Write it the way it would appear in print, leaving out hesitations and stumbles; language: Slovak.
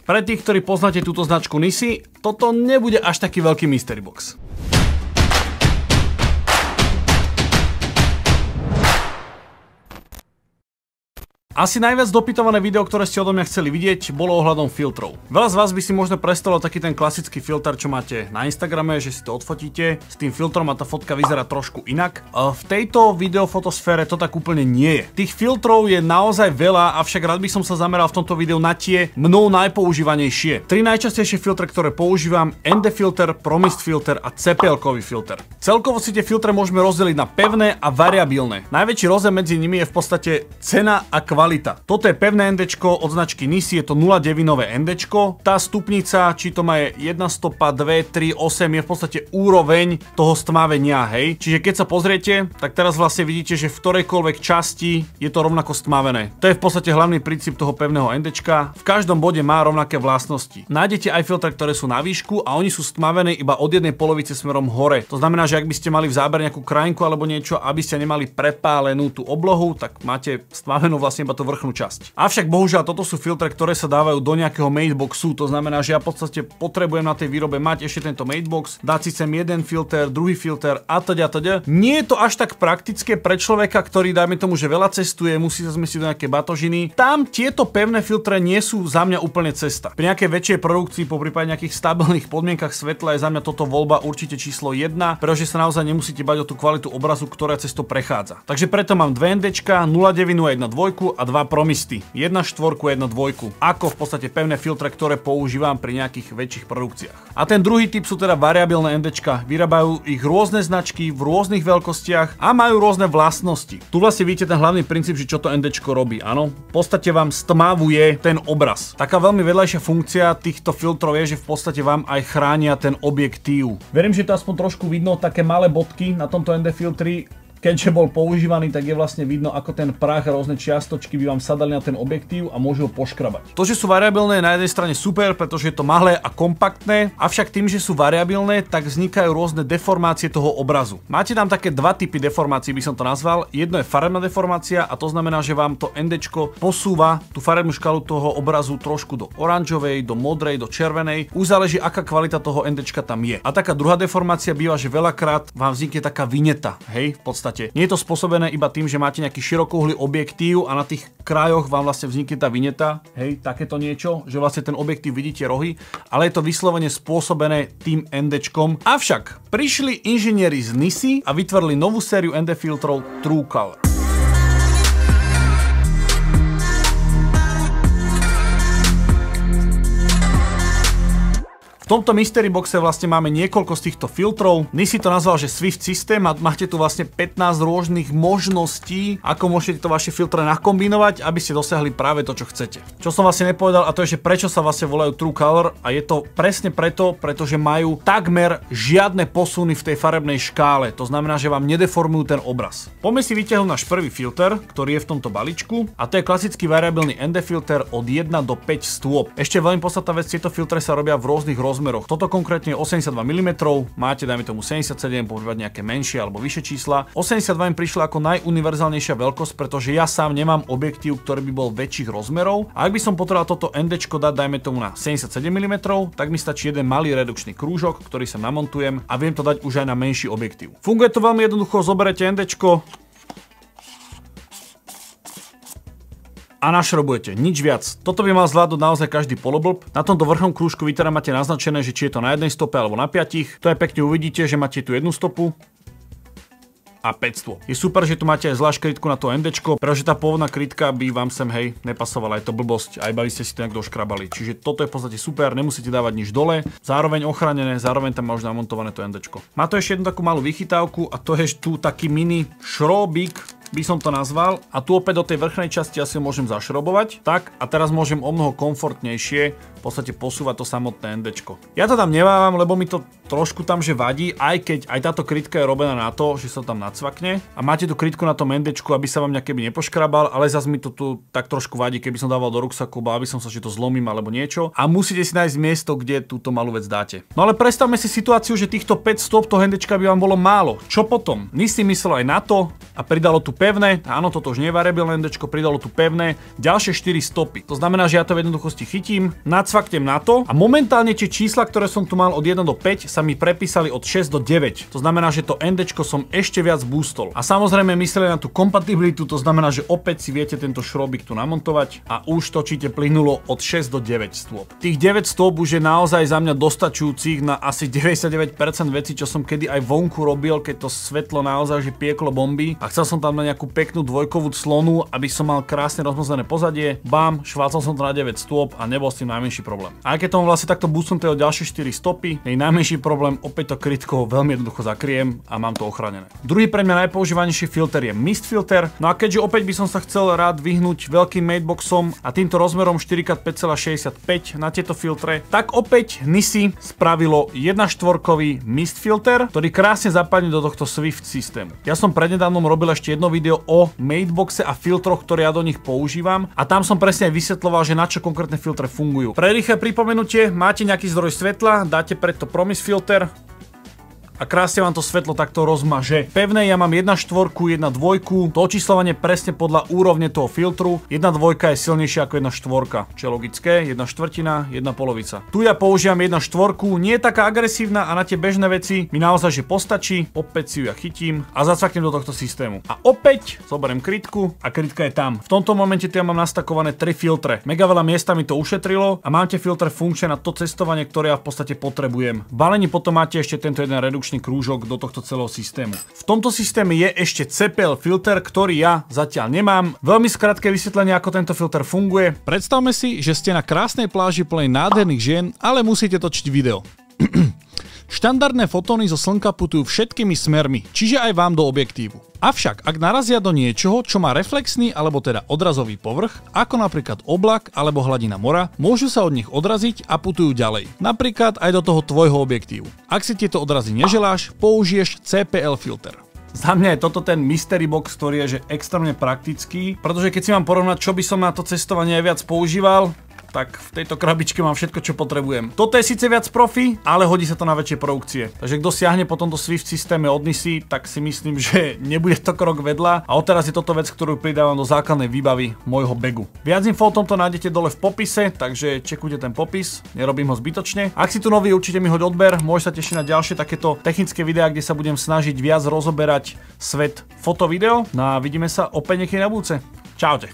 Pre tých, ktorí poznáte túto značku Nissi, toto nebude až taký veľký mystery box. Asi najviac dopytované video, ktoré ste odo mňa chceli vidieť, bolo ohľadom filtrov. Veľa z vás by si možno predstavilo taký ten klasický filter, čo máte na Instagrame, že si to odfotíte s tým filtrom a tá fotka vyzerá trošku inak. V tejto videofotosfére to tak úplne nie je. Tých filtrov je naozaj veľa, avšak rád by som sa zameral v tomto videu na tie mnou najpoužívanejšie. Tri najčastejšie filtre, ktoré používam: ND filter, ProMist filter a CPL-kový filter. Celkovo si tie filtre môžeme rozdeliť na pevné a variabilné. Najväčší rozdiel medzi nimi je v podstate cena a kvalita. Toto je pevné NDčko od značky Nissi, je to 0,9 NDčko. Tá stupnica, či to má 1 stopa, 2, 3, 8, je v podstate úroveň toho stmavenia, hej. Čiže keď sa pozriete, tak teraz vlastne vidíte, že v ktorejkoľvek časti je to rovnako stmavené. To je v podstate hlavný princíp toho pevného NDčka. V každom bode má rovnaké vlastnosti. Nájdete aj filtre, ktoré sú na výšku a oni sú stmavené iba od jednej polovice smerom hore. To znamená, že ak by ste mali v zábere nejakú krajinku alebo niečo, aby ste nemali prepálenú tú oblohu, tak máte stmavenú vlastne tú vrchnú časť. Avšak bohužiaľ toto sú filtre, ktoré sa dávajú do nejakého mateboxu, to znamená, že ja v podstate potrebujem na tej výrobe mať ešte tento matebox, dať si sem jeden filter, druhý filter a teda. Nie je to až tak praktické pre človeka, ktorý, dajme tomu, že veľa cestuje, musí sa zmestiť do nejaké batožiny. Tam tieto pevné filtre nie sú za mňa úplne cesta. Pri nejakej väčšej produkcii, poprípade nejakých stabilných podmienkach svetla, je za mňa toto voľba určite číslo 1, pretože sa naozaj nemusíte bať o tú kvalitu obrazu, ktorá cez to prechádza. Takže preto mám 2 NDčka, 0,9 a 1,2 a 2 ProMisty. 1,4, 1,2. Ako v podstate pevné filtre, ktoré používam pri nejakých väčších produkciách. A ten druhý typ sú teda variabilné NDčka. Vyrábajú ich rôzne značky v rôznych veľkostiach a majú rôzne vlastnosti. Tu vlastne vidíte ten hlavný princíp, že čo to NDčko robí. Áno, v podstate vám stmavuje ten obraz. Taká veľmi vedľajšia funkcia týchto filtrov je, že v podstate vám aj chránia ten objektív. Verím, že to aspoň trošku vidno, také malé bodky na tomto ND filtri. Keďže bol používaný, tak je vlastne vidno, ako ten prach a rôzne čiastočky by vám sadali na ten objektív a môžu ho poškrabať. To, že sú variabilné, je na jednej strane super, pretože je to malé a kompaktné, avšak tým, že sú variabilné, tak vznikajú rôzne deformácie toho obrazu. Máte tam také dva typy deformácií, by som to nazval. Jedno je farebná deformácia a to znamená, že vám to NDčko posúva tú farebnú škálu toho obrazu trošku do oranžovej, do modrej, do červenej. Už záleží, aká kvalita toho NDčka tam je. A taká druhá deformácia býva, že veľakrát vám vznikne taká vineta, hej, v podstate. Nie je to spôsobené iba tým, že máte nejaký širokouhlý objektív a na tých krajoch vám vlastne vznikne tá vineta, hej, takéto niečo, že vlastne ten objektív vidíte rohy, ale je to vyslovene spôsobené tým NDčkom. Avšak prišli inžinieri z Nissi a vytvorili novú sériu ND filtrov TrueColor. V tomto mystery boxe vlastne máme niekoľko z týchto filtrov. Nissi to nazval, že Swift systém a máte tu vlastne 15 rôznych možností, ako môžete to vaše filtre nakombinovať, aby ste dosiahli práve to, čo chcete. Čo som vlastne nepovedal, a to je, že prečo sa vlastne volajú TrueColor, a je to presne preto, pretože majú takmer žiadne posuny v tej farebnej škále. To znamená, že vám nedeformujú ten obraz. Poďme si vyťahnuť náš prvý filter, ktorý je v tomto balíčku, a to je klasický variabilný ND filter od 1 do 5 stôp. Ešte veľmi podstatná vec, tieto filtre sa robia v rôznych rozmeroch. Toto konkrétne je 82 mm, máte dajme tomu 77, používať nejaké menšie alebo vyššie čísla. 82 mi prišla ako najuniverzálnejšia veľkosť, pretože ja sám nemám objektív, ktorý by bol väčších rozmerov. A ak by som potreboval toto NDčko dať dajme tomu na 77 mm, tak mi stačí jeden malý redukčný krúžok, ktorý sa namontujem a viem to dať už aj na menší objektív. Funguje to veľmi jednoducho, zoberete NDčko a našrobujete, nič viac. Toto by mal zvládnuť naozaj každý poloblb. Na tomto vrchnom krúžku vy teda máte naznačené, že či je to na jednej stope alebo na 5. To je pekne uvidíte, že máte tu jednu stopu a 500. Je super, že tu máte aj zvlášť krytku na to NDčko, pretože tá pôvodná krytka by vám sem, hej, nepasovala, je to blbosť, aj iba ste si to nejak doškrabali. Čiže toto je v podstate super, nemusíte dávať nič dole, zároveň ochránené, zároveň tam má už namontované to NDčko. Má to ešte jednu takú malú vychytávku a to je tu taký mini šrobík, by som to nazval, a tu opäť do tej vrchnej časti asi môžem zašrobovať. Tak, a teraz môžem o mnoho komfortnejšie v podstate posúvať to samotné NDčko. Ja to tam nemávam, lebo mi to trošku tam že vadí, aj keď aj táto krytka je robená na to, že sa tam nacvakne a máte tú krytku na tom NDčku, aby sa vám nejaký nepoškrabal, ale zase mi to tu tak trošku vadí, keby som dával do ruksaku, aby som sa, že to zlomím alebo niečo, a musíte si nájsť miesto, kde túto malú vec dáte. No ale predstavme si situáciu, že týchto 5 stop toho NDčka by vám bolo málo. Čo potom? Nissi myslel aj na to a pridalo tu pevné, áno, toto už nie je variabilné NDčko, pridalo tu pevné, ďalšie 4 stopy. To znamená, že ja to v jednoduchosti chytím, zacvaknem na to a momentálne tie čísla, ktoré som tu mal od 1 do 5, sa mi prepísali od 6 do 9. To znamená, že to NDčko som ešte viac boostol. A samozrejme mysleli na tú kompatibilitu, to znamená, že opäť si viete tento šrobík tu namontovať a už točíte plynulo od 6 do 9 stôp. Tých 9 stôp už je naozaj za mňa dostačujúcich na asi 99% vecí, čo som kedy aj vonku robil, keď to svetlo naozaj že pieklo bomby a chcel som tam na nejakú peknú dvojkovú clonu, aby som mal krásne rozmazlené pozadie. Bam, švácal som to na 9 stôp a nebol s tým najmenší problém. A keď tomu vlastne takto boostnuté o ďalšie 4 stopy, je najmenší problém, opäť to krytko veľmi jednoducho zakriem a mám to ochránené. Druhý pre mňa najpoužívanejší filter je mist filter. No a keďže opäť by som sa chcel rád vyhnúť veľkým mateboxom a týmto rozmerom 4x5,65 na tieto filtre, tak opäť Nisi spravilo 1/4 mist filter, ktorý krásne zapadne do tohto Swift systému. Ja som prednedávnom robil ešte jedno video o mateboxe a filtroch, ktoré ja do nich používam a tam som presne aj vysvetľoval, že na čo konkrétne filtre fungujú. Pre rýchle pripomenutie, máte nejaký zdroj svetla, dáte preto promise filter a krásne vám to svetlo takto rozmaže. Pevné ja mám 1/4, 1/2, to očíslovanie presne podľa úrovne toho filtru. 1/2 je silnejšia ako 1/4, čo je logické, 1/4, 1/2. Tu ja používam 1/4, nie je taká agresívna a na tie bežné veci mi naozaj že postačí, opäť si ju ja chytím a zacvaknem do tohto systému. A opäť zoberiem krytku a krytka je tam. V tomto momente tu ja mám nastakované 3 filtre. Mega veľa miesta mi to ušetrilo a mám tie filtre funkčné na to cestovanie, ktoré ja v podstate potrebujem. V balení potom máte ešte tento jeden redukčný krúžok do tohto celého systému. V tomto systéme je ešte CPL filter, ktorý ja zatiaľ nemám. Veľmi skrátke vysvetlenie, ako tento filter funguje. Predstavme si, že ste na krásnej pláži plnej nádherných žien, ale musíte točiť video. Štandardné fotóny zo slnka putujú všetkými smermi, čiže aj vám do objektívu. Avšak, ak narazia do niečoho, čo má reflexný alebo teda odrazový povrch, ako napríklad oblak alebo hladina mora, môžu sa od nich odraziť a putujú ďalej. Napríklad aj do toho tvojho objektívu. Ak si tieto odrazy neželáš, použiješ CPL filter. Za mňa je toto ten mystery box, ktorý je že extrémne praktický, pretože keď si mám porovnať, čo by som na to cestovanie aj viac používal, tak v tejto krabičke mám všetko, čo potrebujem. Toto je síce viac profi, ale hodí sa to na väčšie produkcie. Takže kto siahne po tomto Swift systéme od Nisi, tak si myslím, že nebude to krok vedľa. A odteraz je toto vec, ktorú pridávam do základnej výbavy môjho bagu. Viac info o tomto nájdete dole v popise, takže čekujte ten popis, nerobím ho zbytočne. Ak si tu nový, určite mi hoď odber, môžeš sa tešiť na ďalšie takéto technické videá, kde sa budem snažiť viac rozoberať svet foto-video. No a vidíme sa opäť niekedy na budúce. Čaute.